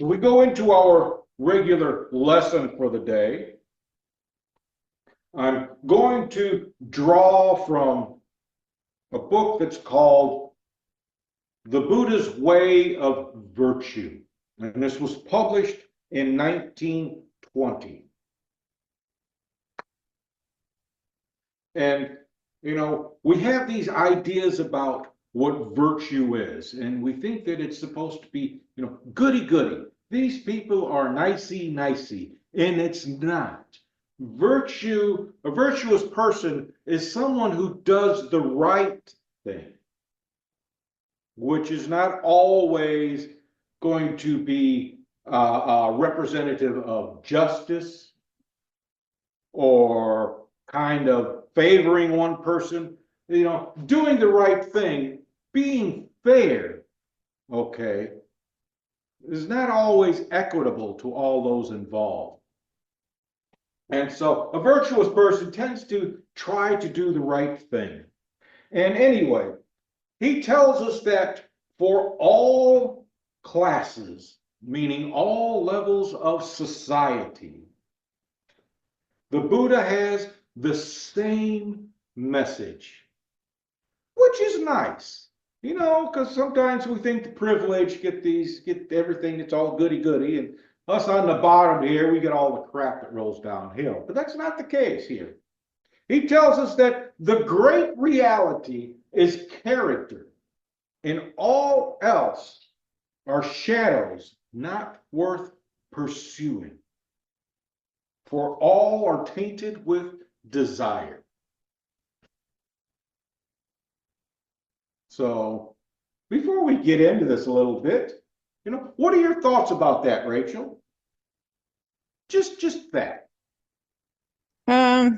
So we go into our regular lesson for the day. I'm going to draw from a book that's called The Buddha's Way of Virtue. And this was published in 1920. And, you know, we have these ideas about what virtue is, and we think that it's supposed to be, you know, goody-goody. These people are nicey-nicey, and it's not. Virtue, a virtuous person is someone who does the right thing, which is not always going to be representative of justice or kind of favoring one person. You know, doing the right thing, being fair, okay, is not always equitable to all those involved. And so a virtuous person tends to try to do the right thing. And anyway, he tells us that for all classes, meaning all levels of society, the Buddha has the same message, which is nice, you know, because sometimes we think the privileged get everything that's all goody-goody, and us on the bottom here, we get all the crap that rolls downhill. But that's not the case here. He tells us that the great reality is character, and all else are shadows not worth pursuing, for all are tainted with desire. So before we get into this a little bit, you know, what are your thoughts about that, Rachel? Just that. I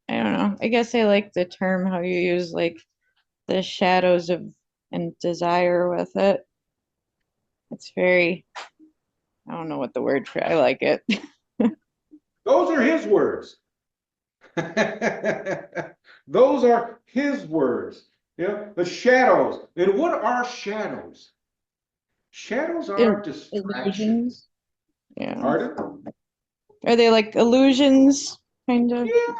don't know. I guess I like the term how you use like the shadows of and desire with it. It's very, I don't know what the word for I like it. Those are his words. Those are his words. You know, the shadows. And what are shadows? Shadows are distractions. Illusions. Yeah. Pardon? Are they like illusions, kind of? Yeah,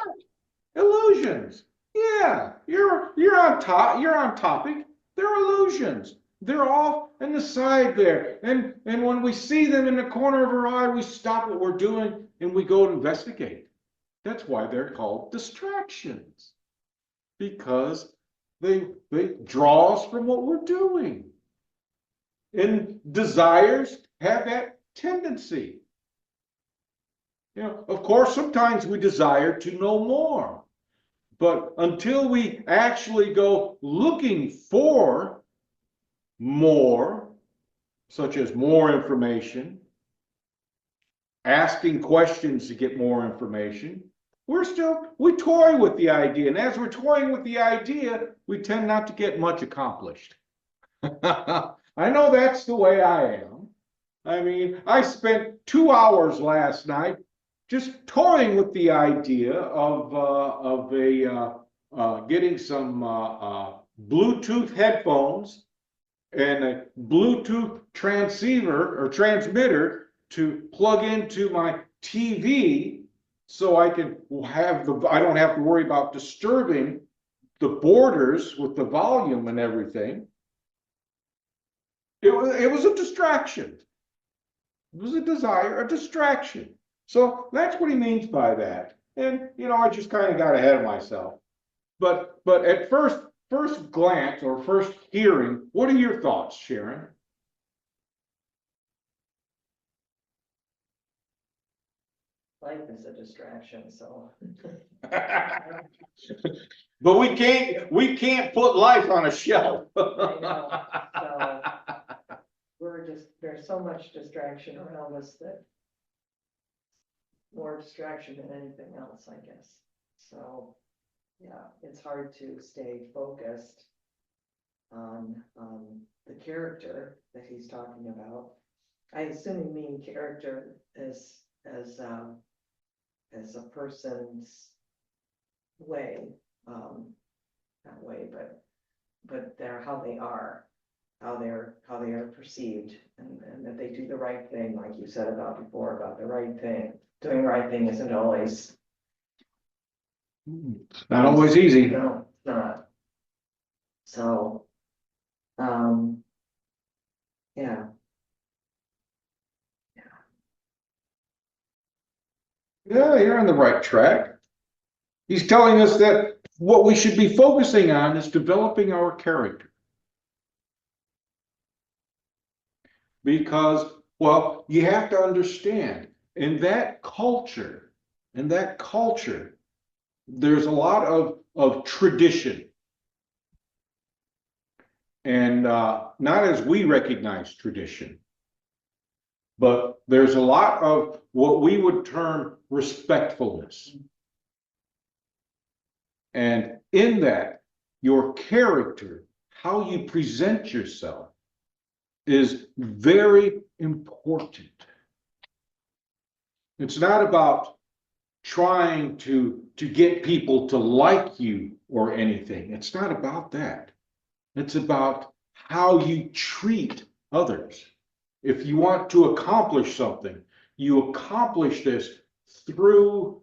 illusions. Yeah, you're on top. You're on topic. They're illusions. They're off in the side there, and when we see them in the corner of our eye, we stop what we're doing and we go investigate. That's why they're called distractions, because they draw us from what we're doing. And desires have that tendency. You know, of course, sometimes we desire to know more, but until we actually go looking for more, such as more information, asking questions to get more information, we toy with the idea. And as we're toying with the idea, we tend not to get much accomplished. I know that's the way I am. I mean, I spent 2 hours last night just toying with the idea of getting some Bluetooth headphones and a Bluetooth transceiver or transmitter to plug into my TV, so I can I don't have to worry about disturbing the borders with the volume and everything. It was a distraction. It was a desire, a distraction. So that's what he means by that. And, you know, I just kind of got ahead of myself. But at first glance or first hearing, what are your thoughts, Sharon? Life is a distraction, so. But we can't put life on a shelf. I know. So there's so much distraction around us that more distraction than anything else, I guess. So yeah, it's hard to stay focused on the character that he's talking about. I assume you mean character as a person's way, not way, but they're how they are perceived and and that they do the right thing, like you said about before, about the right thing. Doing the right thing isn't always, Not always easy. no, it's not. So, yeah. Yeah, you're on the right track. He's telling us that what we should be focusing on is developing our character. Because, well, you have to understand, in that culture, there's a lot of tradition. And not as we recognize tradition, but there's a lot of what we would term respectfulness. And in that, your character, how you present yourself, is very important. It's not about trying to get people to like you or anything. It's not about that. It's about how you treat others. If you want to accomplish something, you accomplish this through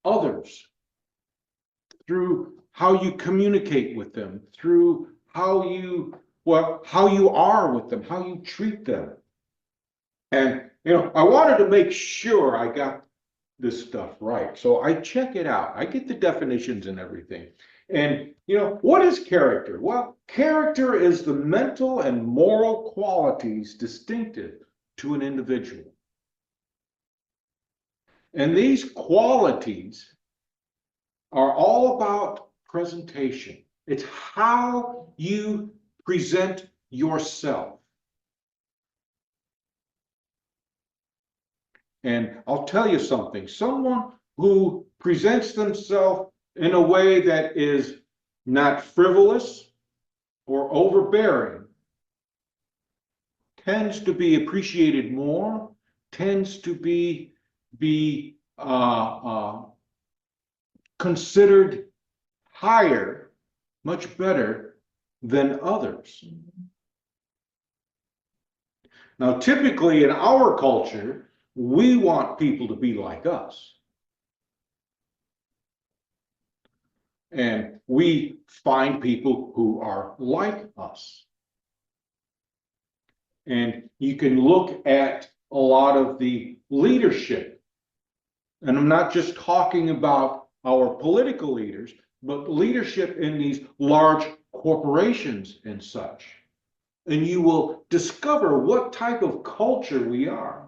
others, through how you communicate with them, through how you are with them, how you treat them. And, I wanted to make sure I got this stuff right. So I check it out. I get the definitions and everything. And, what is character? Well, character is the mental and moral qualities distinctive to an individual. And these qualities are all about presentation. It's how you present yourself. And I'll tell you something, someone who presents themselves in a way that is not frivolous or overbearing tends to be appreciated more, tends to be considered higher, much better than others. Now, typically in our culture, we want people to be like us. And we find people who are like us. And you can look at a lot of the leadership. And I'm not just talking about our political leaders, but leadership in these large corporations and such. And you will discover what type of culture we are.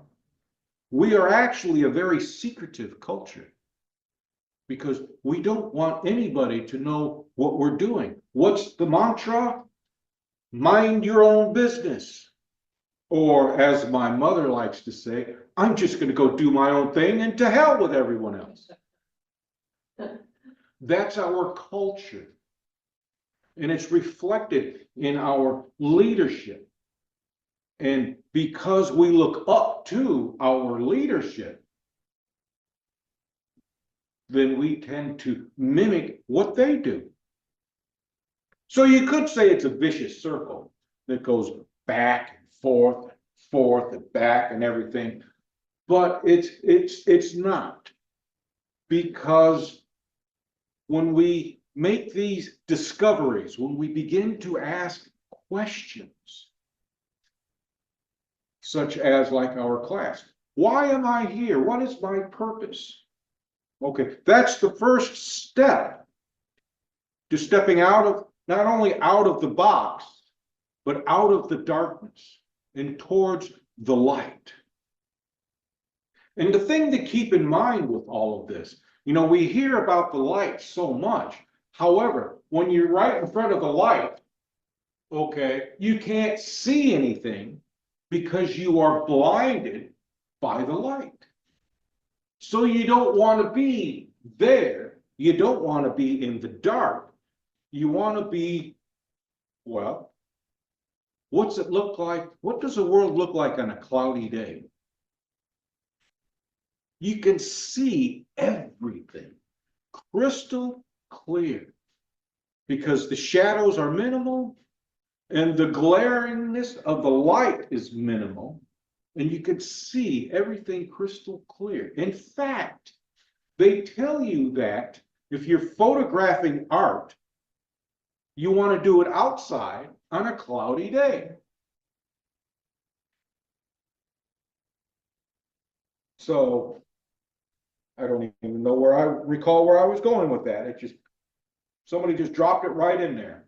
We are actually a very secretive culture because we don't want anybody to know what we're doing. What's the mantra? Mind your own business. Or as my mother likes to say, I'm just going to go do my own thing and to hell with everyone else. That's our culture. And it's reflected in our leadership. And because we look up to our leadership, then we tend to mimic what they do. So you could say it's a vicious circle that goes back and forth and back and everything. But it's not. Because when we make these discoveries, when we begin to ask questions, such as like our class. Why am I here? What is my purpose? Okay, that's the first step to stepping out of, not only out of the box, but out of the darkness and towards the light. And the thing to keep in mind with all of this, we hear about the light so much. However, when you're right in front of the light, okay, you can't see anything because you are blinded by the light. So you don't want to be there. You don't want to be in the dark. You want to be, well, what's it look like? What does the world look like on a cloudy day? You can see everything crystal clear because the shadows are minimal and the glaringness of the light is minimal. and you can see everything crystal clear. In fact, they tell you that if you're photographing art, you want to do it outside on a cloudy day. So I don't even know where I recall where I was going with that. It just, somebody just dropped it right in there.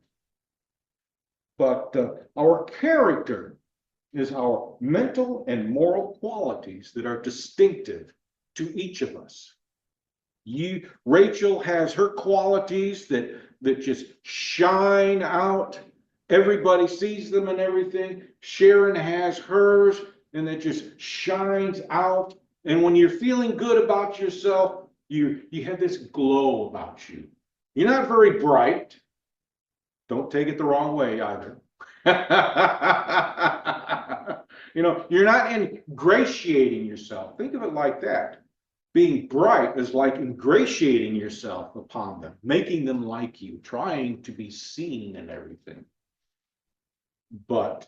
But our character is our mental and moral qualities that are distinctive to each of us. Rachel has her qualities that just shine out. Everybody sees them and everything. Sharon has hers, and that just shines out. And when you're feeling good about yourself, you have this glow about you. You're not very bright. Don't take it the wrong way either. You know, you're not ingratiating yourself. Think of it like that. Being bright is like ingratiating yourself upon them, making them like you, trying to be seen and everything. But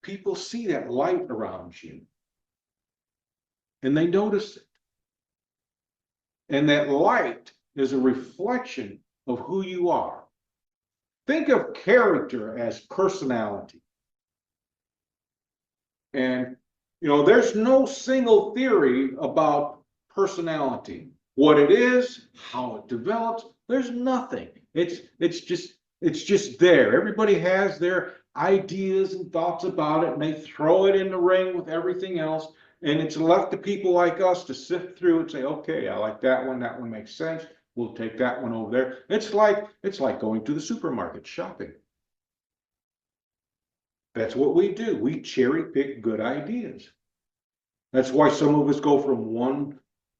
people see that light around you, and they notice it. And that light is a reflection of who you are. Think of character as personality. And, you know, there's no single theory about personality. What it is, how it develops, there's nothing. It's just there. Everybody has their ideas and thoughts about it, and they throw it in the ring with everything else. And it's left to people like us to sift through and say, okay, I like that one makes sense. We'll take that one over there. It's like going to the supermarket shopping. That's what we do. We cherry pick good ideas. That's why some of us go from one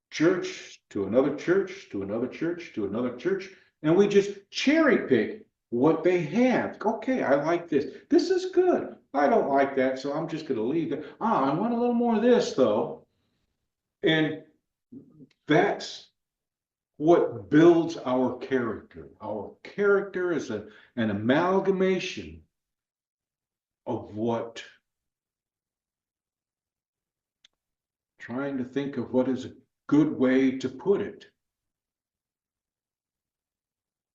church to another church to another church to another church, and we just cherry pick what they have. Okay, I like this. This is good. I don't like that, so I'm just going to leave it. I want a little more of this, though. And that's what builds our character. Our character is an amalgamation of what, trying to think of what is a good way to put it.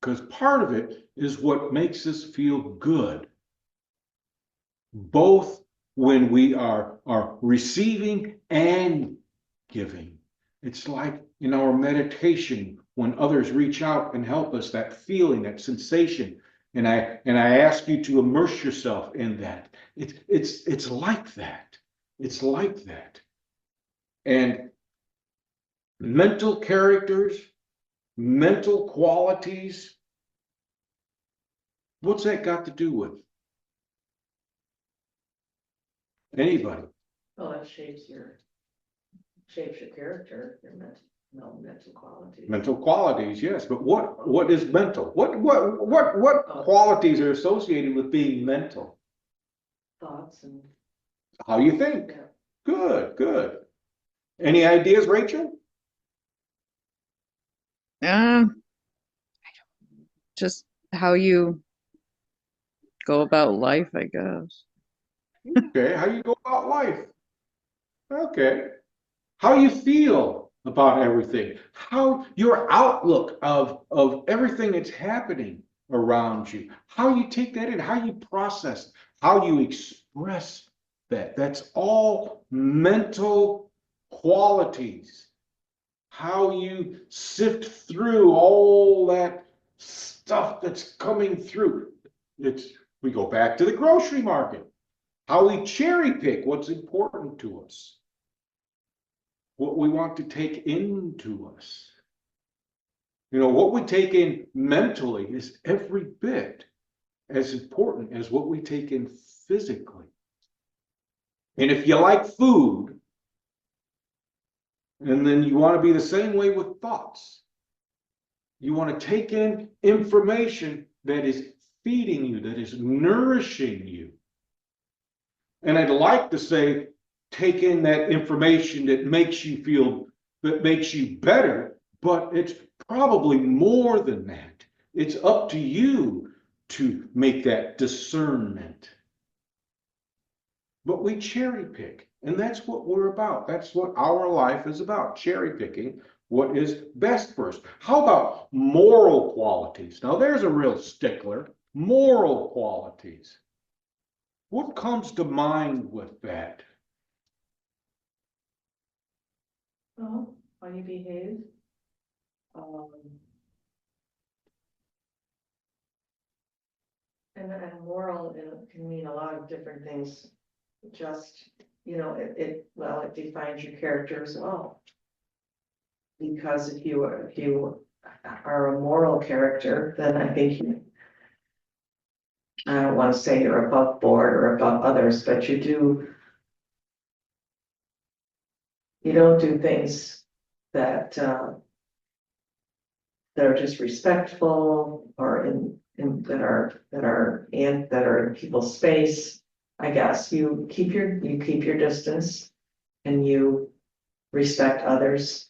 Because part of it is what makes us feel good, both when we are receiving and giving. It's like in our meditation, when others reach out and help us, that feeling, that sensation. And I ask you to immerse yourself in that. It's like that. It's like that. And mental characters, mental qualities, what's that got to do with anybody? Well, that shapes your character, your mental qualities. Mental qualities, yes, but what is mental? What qualities are associated with being mental? Thoughts and. How you think. Yeah. Good. Any ideas, Rachel? Just how you go about life, I guess. Okay, how you go about life. Okay. How you feel about everything. How your outlook of everything that's happening around you. How you take that in, how you process, how you express that. That's all mental qualities. How you sift through all that stuff that's coming through. We go back to the grocery market. How we cherry pick what's important to us. What we want to take into us. You know, what we take in mentally is every bit as important as what we take in physically. And if you like food, and then you want to be the same way with thoughts. You want to take in information that is feeding you, that is nourishing you. And I'd like to say, take in that information that makes you feel, that makes you better, but it's probably more than that. It's up to you to make that discernment. but we cherry pick. And that's what we're about. That's what our life is about, cherry picking what is best for us. How about moral qualities? Now, there's a real stickler. Moral qualities. What comes to mind with that? Well, how you behave. Um, and moral, it can mean a lot of different things. Just, well, it defines your character as well. Because if you are a moral character, then I think I don't want to say you're above board or above others, but you don't do things that are just respectful or that are in people's space. I guess you keep your distance and you respect others.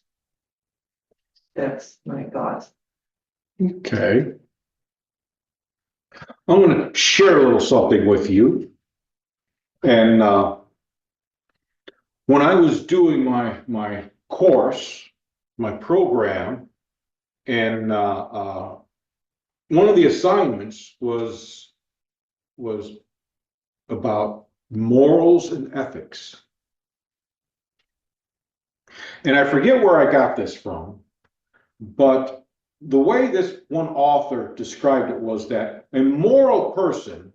That's my thoughts. Okay. I'm going to share a little something with you. And when I was doing my course, my program, and one of the assignments was about morals and ethics. And I forget where I got this from, but the way this one author described it was that a moral person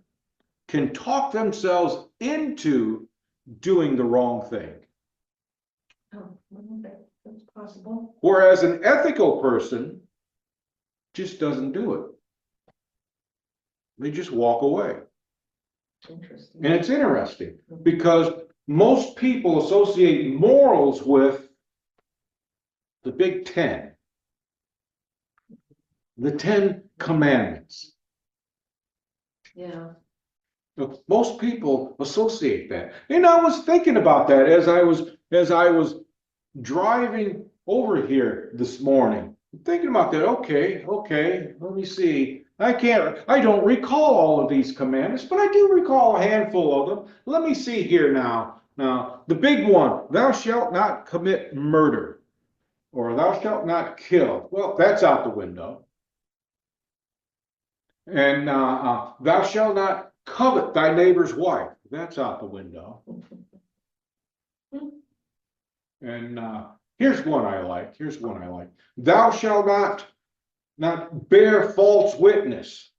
can talk themselves into doing the wrong thing. Oh, that's possible. Whereas an ethical person just doesn't do it. They just walk away. Interesting. And it's interesting because most people associate morals with the Big Ten, the 10 Commandments. Yeah. Most people associate that. And I was thinking about that as I was driving over here this morning. Thinking about that, okay, let me see. I don't recall all of these commandments, but I do recall a handful of them. Let me see here now. Now, the big one, thou shalt not commit murder, or thou shalt not kill. Well, that's out the window. And thou shalt not covet thy neighbor's wife. That's out the window. And here's one I like. Thou shalt not bear false witness.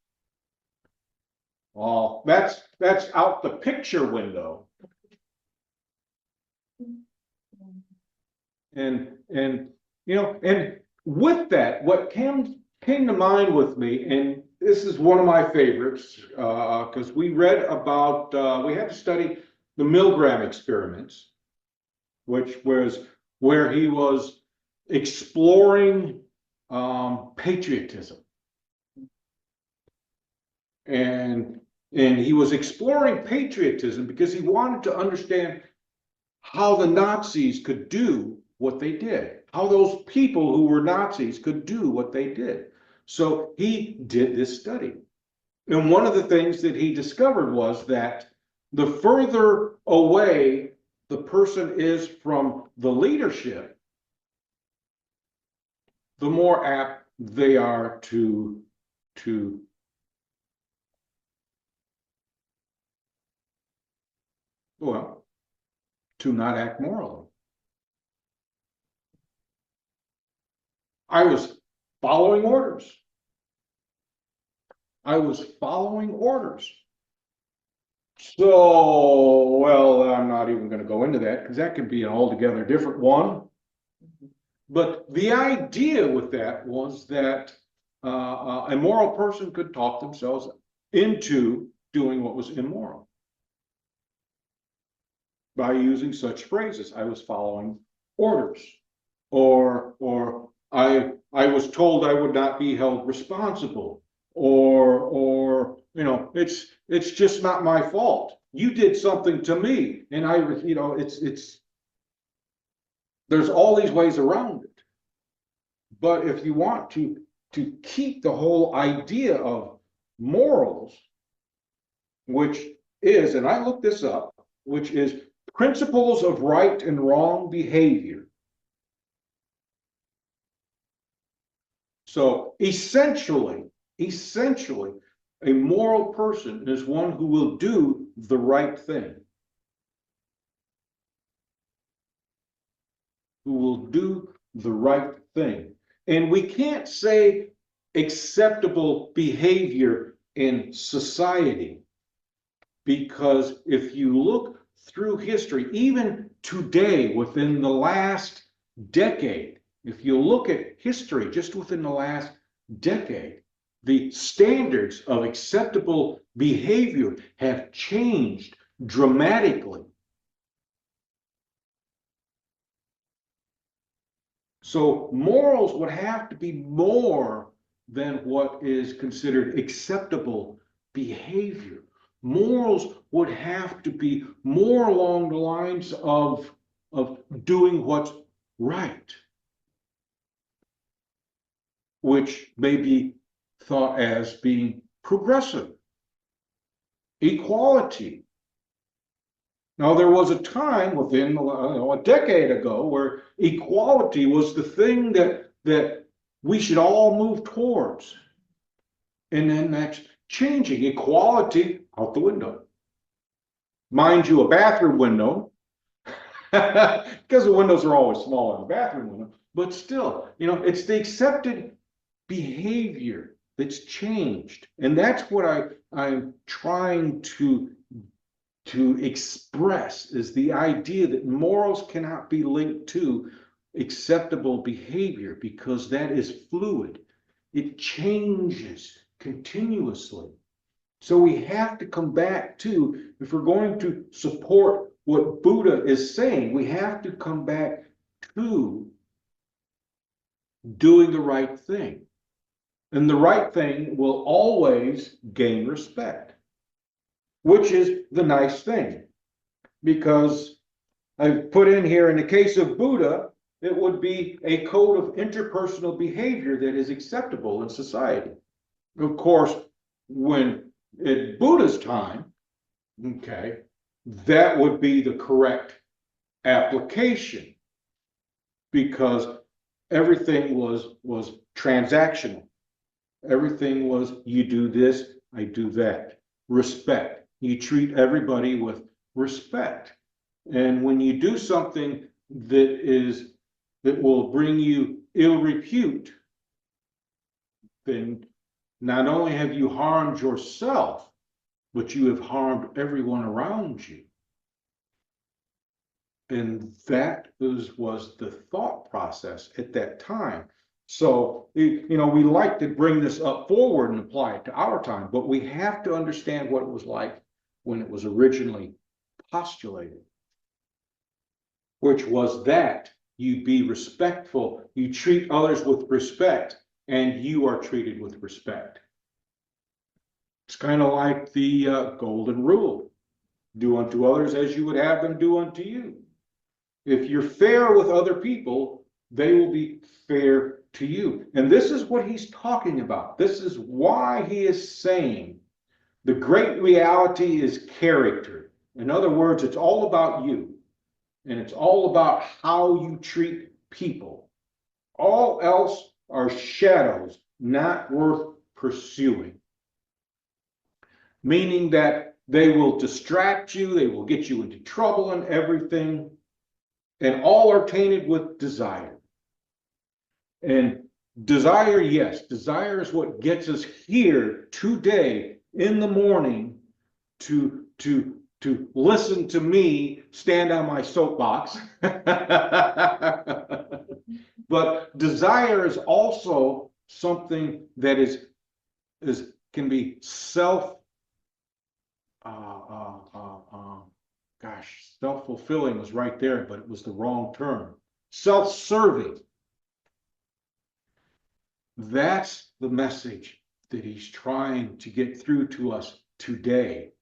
Well, that's out the picture window. And and with that, what came to mind with me, and this is one of my favorites, because we read about, we had to study the Milgram experiments, which was where he was exploring patriotism. And he was exploring patriotism because he wanted to understand how the Nazis could do what they did, how those people who were Nazis could do what they did. So he did this study. And one of the things that he discovered was that the further away the person is from the leadership, the more apt they are to not act morally. I was following orders. So, well, I'm not even going to go into that because that could be an altogether different one. But the idea with that was that a moral person could talk themselves into doing what was immoral by using such phrases. I was following orders, or I was told I would not be held responsible, or it's just not my fault. You did something to me, and it's there's all these ways around it. But if you want to keep the whole idea of morals, which is, and I looked this up, which is principles of right and wrong behavior. So essentially, a moral person is one who will do the right thing. Who will do the right thing. And we can't say acceptable behavior in society, because if you look through history, even today, within the last decade, if you look at history just within the last decade, the standards of acceptable behavior have changed dramatically. So morals would have to be more than what is considered acceptable behavior. Morals would have to be more along the lines of doing what's right, which may be thought as being progressive, equality. Now, there was a time within a decade ago where equality was the thing that we should all move towards. And then that's changing. Equality out the window. Mind you, a bathroom window, because the windows are always smaller in the bathroom window, but still, it's the accepted behavior that's changed. And that's what I'm trying to express, is the idea that morals cannot be linked to acceptable behavior, because that is fluid. It changes continuously. So we have to come back to, if we're going to support what Buddha is saying, we have to come back to doing the right thing. And the right thing will always gain respect, which is the nice thing. Because I've put in here, in the case of Buddha, it would be a code of interpersonal behavior that is acceptable in society. Of course, when at Buddha's time, okay, that would be the correct application, because everything was transactional. Everything was, you do this, I do that. Respect. You treat everybody with respect. And when you do something that will bring you ill repute, then not only have you harmed yourself, but you have harmed everyone around you. And that was the thought process at that time. So, we like to bring this up forward and apply it to our time, but we have to understand what it was like when it was originally postulated, which was that you be respectful, you treat others with respect, and you are treated with respect. It's kind of like the golden rule. Do unto others as you would have them do unto you. If you're fair with other people, they will be fair to you. And this is what he's talking about. This is why he is saying the great reality is character. In other words, it's all about you. And it's all about how you treat people. All else are shadows, not worth pursuing. Meaning that they will distract you, they will get you into trouble and everything, and all are tainted with desire. And desire, yes, desire is what gets us here today in the morning to listen to me stand on my soapbox. But desire is also something that can be self-fulfilling was right there, but it was the wrong term. Self-serving. That's the message that he's trying to get through to us today,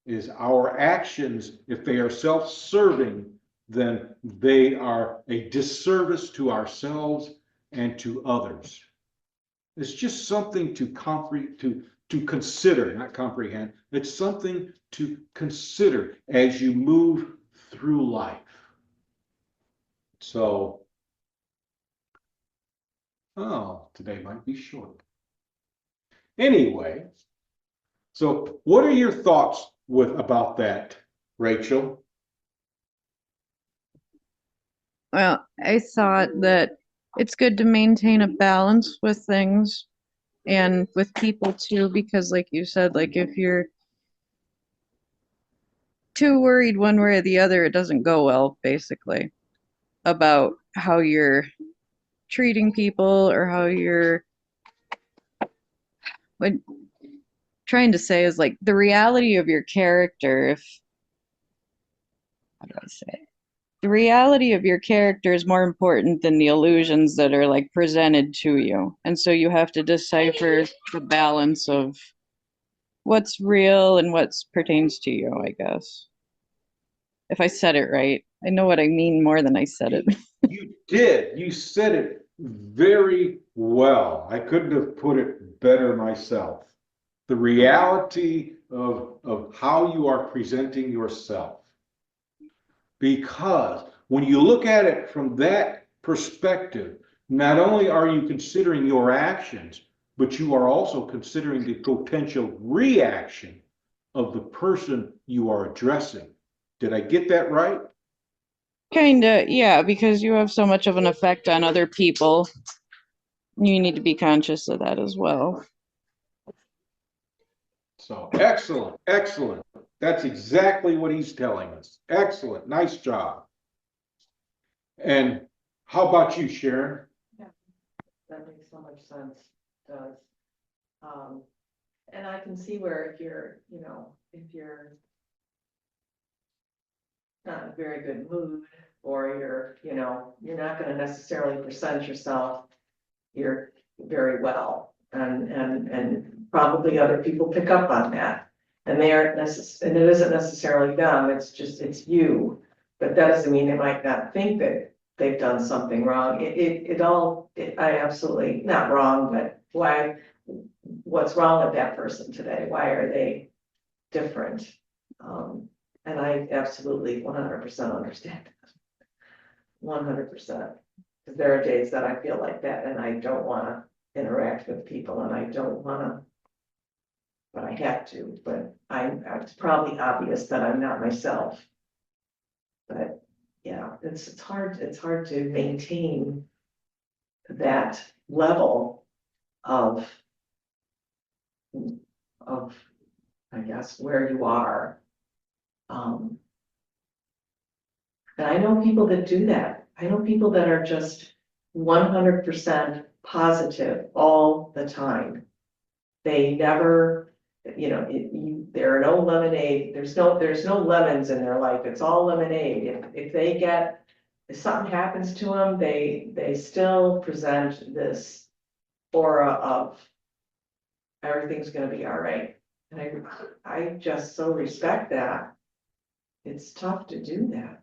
is our actions, if they are self-serving, then they are a disservice to ourselves and to others. It's just something to to consider, not comprehend. It's something to consider as you move through life. So, oh, today might be short. Anyway, so what are your thoughts about that, Rachel? Well, I thought that it's good to maintain a balance with things and with people too, because like you said, like if you're too worried one way or the other, it doesn't go well, basically, about how you're treating people or how you're what trying to say is like the reality of your character. If how do I say it? The reality of your character is more important than the illusions that are like presented to you. And so you have to decipher the balance of what's real and what pertains to you, I guess. If I said it right. I know what I mean more than I said it. You did. You said it very well. I couldn't have put it better myself. The reality of how you are presenting yourself. Because when you look at it from that perspective, not only are you considering your actions, but you are also considering the potential reaction of the person you are addressing. Did I get that right? Kinda, yeah, because you have so much of an effect on other people. You need to be conscious of that as well. So excellent, excellent. That's exactly what he's telling us. Excellent, nice job. And how about you, Sharon? That makes so much sense, does. And I can see where if you're, if you're not in a very good mood, or you're not gonna necessarily present yourself, you're very well, and probably other people pick up on that. And they aren't and it isn't necessarily them, it's you, but that doesn't mean they might not think that they've done something wrong. I absolutely, not wrong, but what's wrong with that person today? Why are they different? And I absolutely 100% understand that. 100%. Because there are days that I feel like that and I don't want to interact with people and I don't want to, but I have to, but it's probably obvious that I'm not myself. But yeah, it's hard to maintain that level of I guess where you are. And I know people that do that. I know people that are just 100% positive all the time. They never, there are no lemonade, there's no lemons in their life, it's all lemonade. If something happens to them, they still present this aura of everything's gonna be all right. And I just so respect that. It's tough to do that.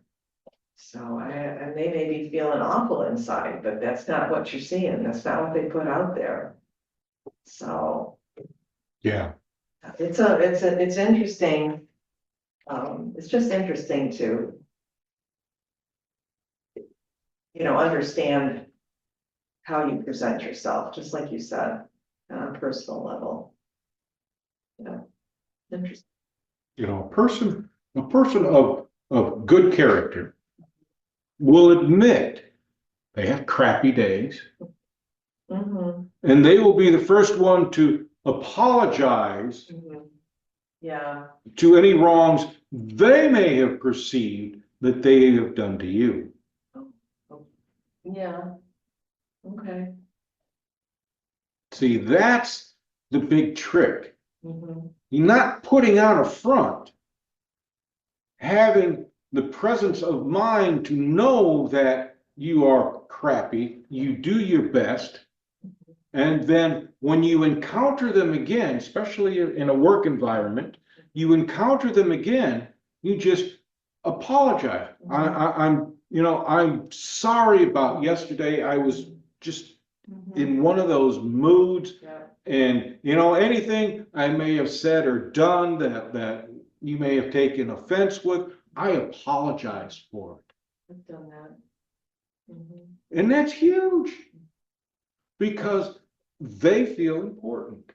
So and they may be feeling awful inside, but that's not what you're seeing. That's not what they put out there. So Yeah. it's interesting. It's just interesting to, understand how you present yourself, just like you said, on a personal level. Interesting. A person of good character will admit they have crappy days, Mm-hmm. and they will be the first one to apologize Mm-hmm. Yeah. to any wrongs they may have perceived that they have done to you. Yeah. Okay. See, that's the big trick. Mm-hmm. You're not putting out a front, having the presence of mind to know that you are crappy, you do your best, and then when you encounter them again, especially in a work environment, you encounter them again, you just apologize. I'm sorry about yesterday. I was just in one of those moods. Yeah. And, anything I may have said or done that you may have taken offense with, I apologize for it. I've done that. Mhm. And that's huge because they feel important.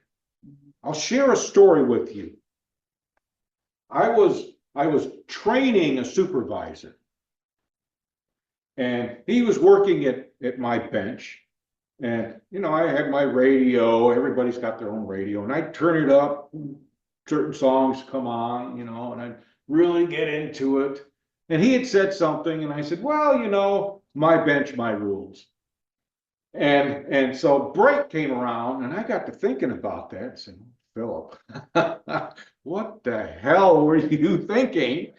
I'll share a story with you. I was training a supervisor, and he was working at my bench. And, I had my radio, everybody's got their own radio, and I'd turn it up, certain songs come on, and I'd really get into it. And he had said something, and I said, well, my bench, my rules. And so break came around, and I got to thinking about that and said, Philip, what the hell were you thinking?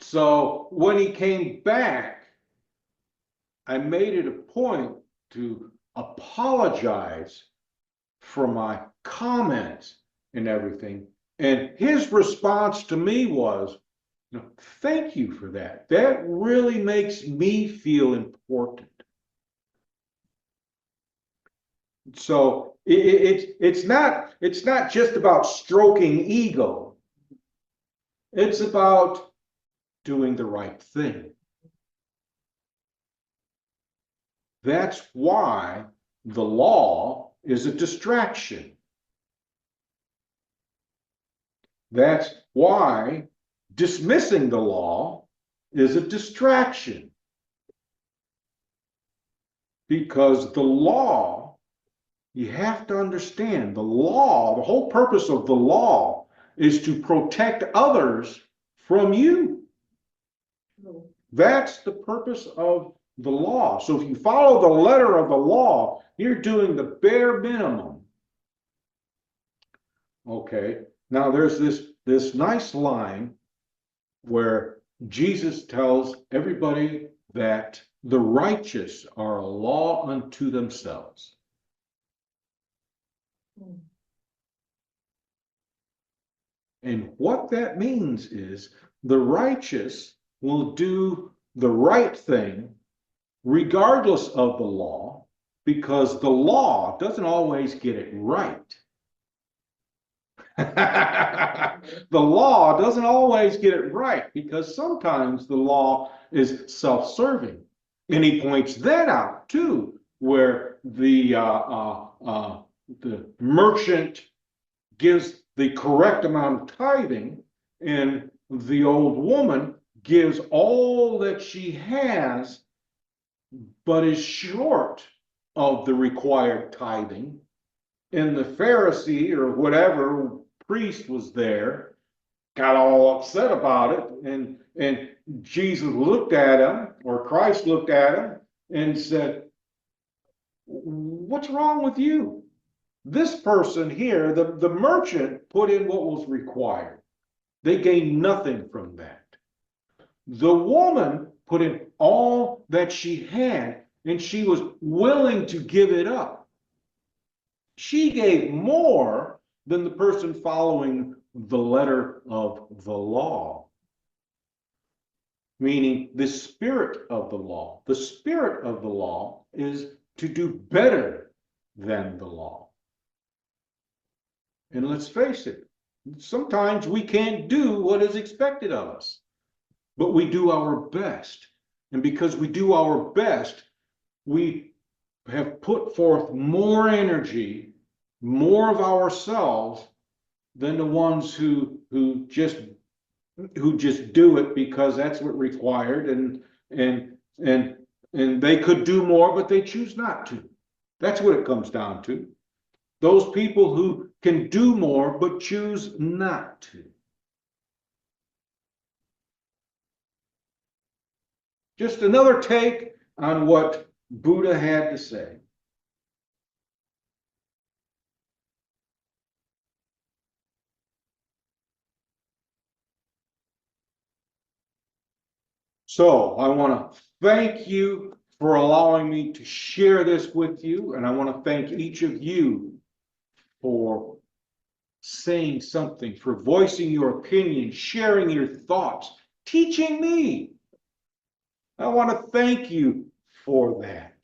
So when he came back, I made it a point to apologize for my comments and everything. And his response to me was, thank you for that. That really makes me feel important. So it's not just about stroking ego. It's about doing the right thing. That's why the law is a distraction. That's why dismissing the law is a distraction. Because the law, you have to understand, the law, the whole purpose of the law is to protect others from you. That's the purpose of the law. So if you follow the letter of the law, you're doing the bare minimum. Okay, now there's this nice line where Jesus tells everybody that the righteous are a law unto themselves. And what that means is the righteous will do the right thing regardless of the law, because the law doesn't always get it right. The law doesn't always get it right because sometimes the law is self-serving. And he points that out too, where the merchant gives the correct amount of tithing, and the old woman gives all that she has, but is short of the required tithing. And the Pharisee or whatever priest was there, got all upset about it, and Jesus looked at him, or Christ looked at him and said, what's wrong with you? This person here, the merchant, put in what was required. They gained nothing from that. The woman put in all that she had, and she was willing to give it up. She gave more than the person following the letter of the law. Meaning the spirit of the law. The spirit of the law is to do better than the law. And let's face it, sometimes we can't do what is expected of us, but we do our best. And because we do our best, we have put forth more energy, more of ourselves than the ones who just do it because that's what required, and they could do more, but they choose not to. That's what it comes down to. Those people who can do more but choose not to. Just another take on what Buddha had to say. So I want to thank you for allowing me to share this with you, and I want to thank each of you for saying something, for voicing your opinion, sharing your thoughts, teaching me. I want to thank you for that.